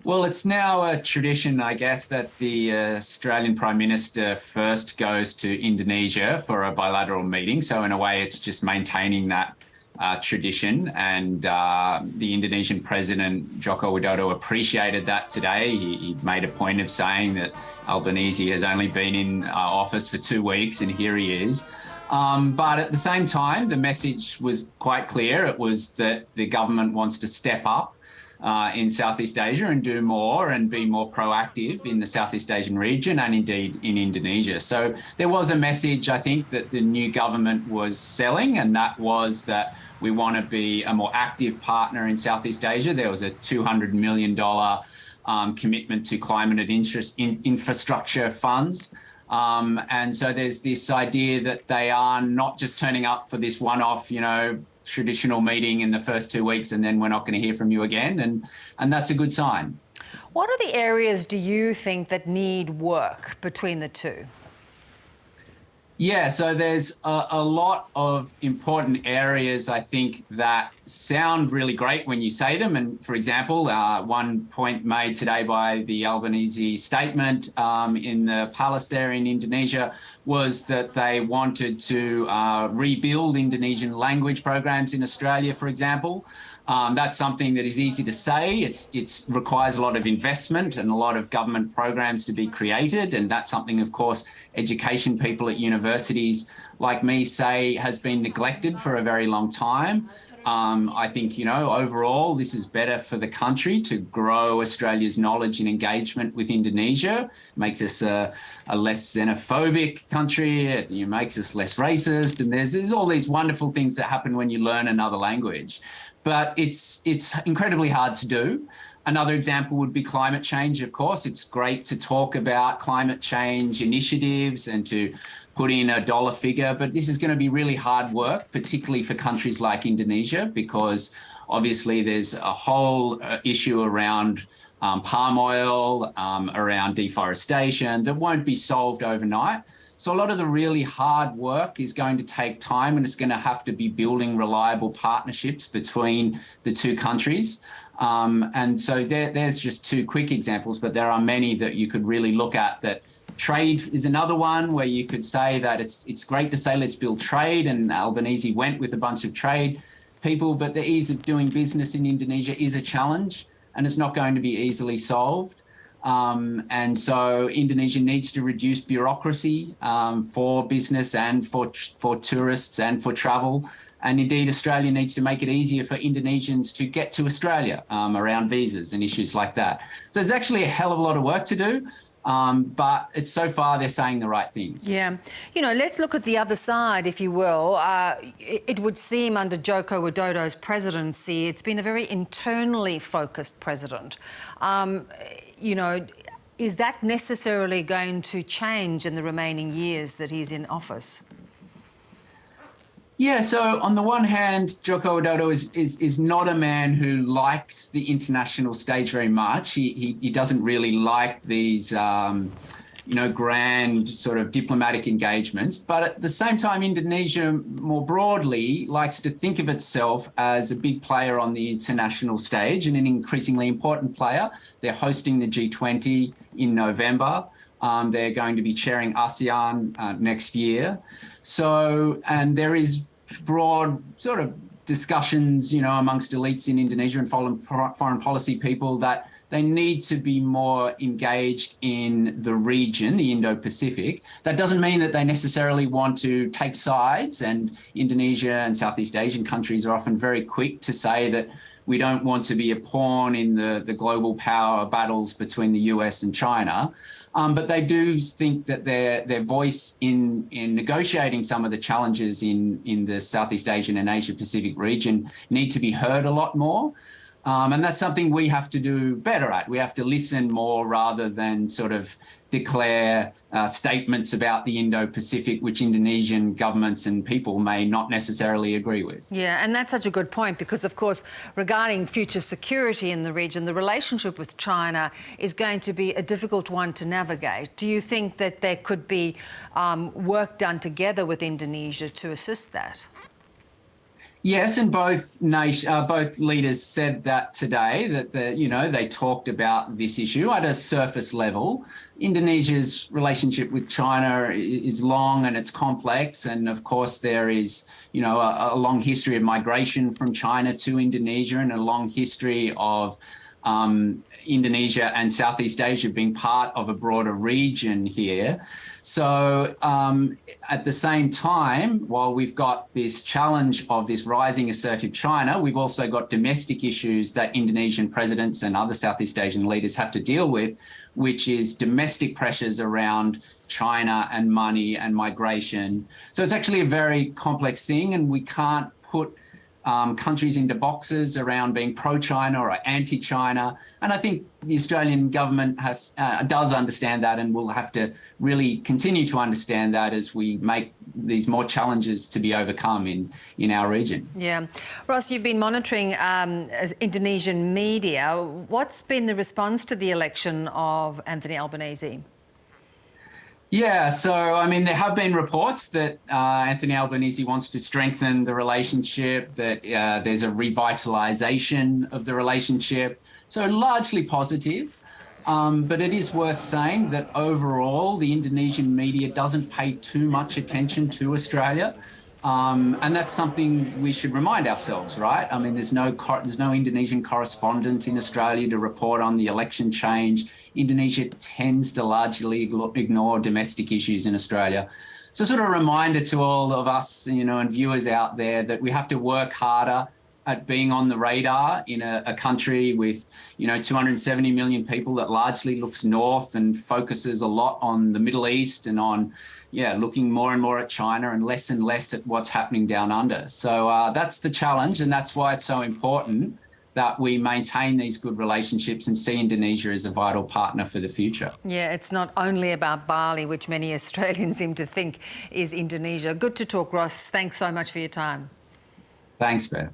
Well, it's now a tradition, I guess, that the Australian Prime Minister first goes to Indonesia for a bilateral meeting. So in a way, it's just maintaining that tradition. And the Indonesian President, Joko Widodo, appreciated that today. He made a point of saying that Albanese has only been in office for 2 weeks, and here he is. But at the same time, the message was quite clear. It was that the government wants to step up in Southeast Asia and do more and be more proactive in the Southeast Asian region and indeed in Indonesia. So there was a message, I think, that the new government was selling, and that was that we want to be a more active partner in Southeast Asia. There was a $200 million commitment to climate and infrastructure funds. And so there's this idea that they are not just turning up for this one-off, traditional meeting in the first 2 weeks and then we're not going to hear from you again. And that's a good sign. What are the areas, do you think, that need work between the two? Yeah, so there's a lot of important areas, I think, that sound really great when you say them. And for example, one point made today by the Albanese statement in the palace there in Indonesia was that they wanted to rebuild Indonesian language programs in Australia, for example. That's something that is easy to say. It requires a lot of investment and a lot of government programs to be created. And that's something, of course, education people at universities like me say has been neglected for a very long time. I think, overall, this is better for the country to grow Australia's knowledge and engagement with Indonesia. It makes us a less xenophobic country. It makes us less racist. And there's all these wonderful things that happen when you learn another language. But it's incredibly hard to do. Another example would be climate change, of course. It's great to talk about climate change initiatives and to put in a dollar figure, but this is going to be really hard work, particularly for countries like Indonesia, because obviously there's a whole issue around palm oil, around deforestation that won't be solved overnight. So a lot of the really hard work is going to take time, and it's going to have to be building reliable partnerships between the two countries. And so there's just two quick examples, but there are many that you could really look at. That trade is another one where you could say that it's great to say let's build trade, and Albanese went with a bunch of trade people, but the ease of doing business in Indonesia is a challenge, and it's not going to be easily solved. And so Indonesia needs to reduce bureaucracy for business and for tourists and for travel. And indeed, Australia needs to make it easier for Indonesians to get to Australia around visas and issues like that. So there's actually a hell of a lot of work to do. But so far they're saying the right things. Yeah. Let's look at the other side, if you will. It would seem under Joko Widodo's presidency, it's been a very internally focused president. Is that necessarily going to change in the remaining years that he's in office? Yeah, so on the one hand, Joko Widodo is not a man who likes the international stage very much. He doesn't really like these, grand sort of diplomatic engagements. But at the same time, Indonesia more broadly likes to think of itself as a big player on the international stage and an increasingly important player. They're hosting the G20 in November. They're going to be chairing ASEAN next year. So, and there is broad sort of discussions, amongst elites in Indonesia and foreign policy people that they need to be more engaged in the region, the Indo-Pacific. That doesn't mean that they necessarily want to take sides, and Indonesia and Southeast Asian countries are often very quick to say that we don't want to be a pawn in the global power battles between the US and China. But they do think that their voice in negotiating some of the challenges in the Southeast Asian and Asia Pacific region need to be heard a lot more. And that's something we have to do better at. We have to listen more rather than sort of declare statements about the Indo-Pacific, which Indonesian governments and people may not necessarily agree with. Yeah, and that's such a good point because, of course, regarding future security in the region, the relationship with China is going to be a difficult one to navigate. Do you think that there could be work done together with Indonesia to assist that? Yes, and both leaders said that today, that they talked about this issue at a surface level. Indonesia's relationship with China is long and it's complex, and of course there is a long history of migration from China to Indonesia, and a long history of Indonesia and Southeast Asia being part of a broader region here. So at the same time, while we've got this challenge of this rising assertive China, we've also got domestic issues that Indonesian presidents and other Southeast Asian leaders have to deal with, which is domestic pressures around China and money and migration. So it's actually a very complex thing, and we can't put countries into boxes around being pro-China or anti-China. And I think the Australian government does understand that, and will have to really continue to understand that as we make these more challenges to be overcome in our region. Yeah. Ross, you've been monitoring Indonesian media. What's been the response to the election of Anthony Albanese? Yeah, so, I mean, there have been reports that Anthony Albanese wants to strengthen the relationship, that there's a revitalisation of the relationship. So largely positive. But it is worth saying that overall, the Indonesian media doesn't pay too much attention to Australia. And that's something we should remind ourselves, right? I mean, there's no Indonesian correspondent in Australia to report on the election change. Indonesia tends to largely ignore domestic issues in Australia. So sort of a reminder to all of us, and viewers out there, that we have to work harder at being on the radar in a country with, 270 million people that largely looks north and focuses a lot on the Middle East and on, looking more and more at China and less at what's happening down under. So that's the challenge, and that's why it's so important that we maintain these good relationships and see Indonesia as a vital partner for the future. Yeah, it's not only about Bali, which many Australians seem to think is Indonesia. Good to talk, Ross. Thanks so much for your time. Thanks, Beth.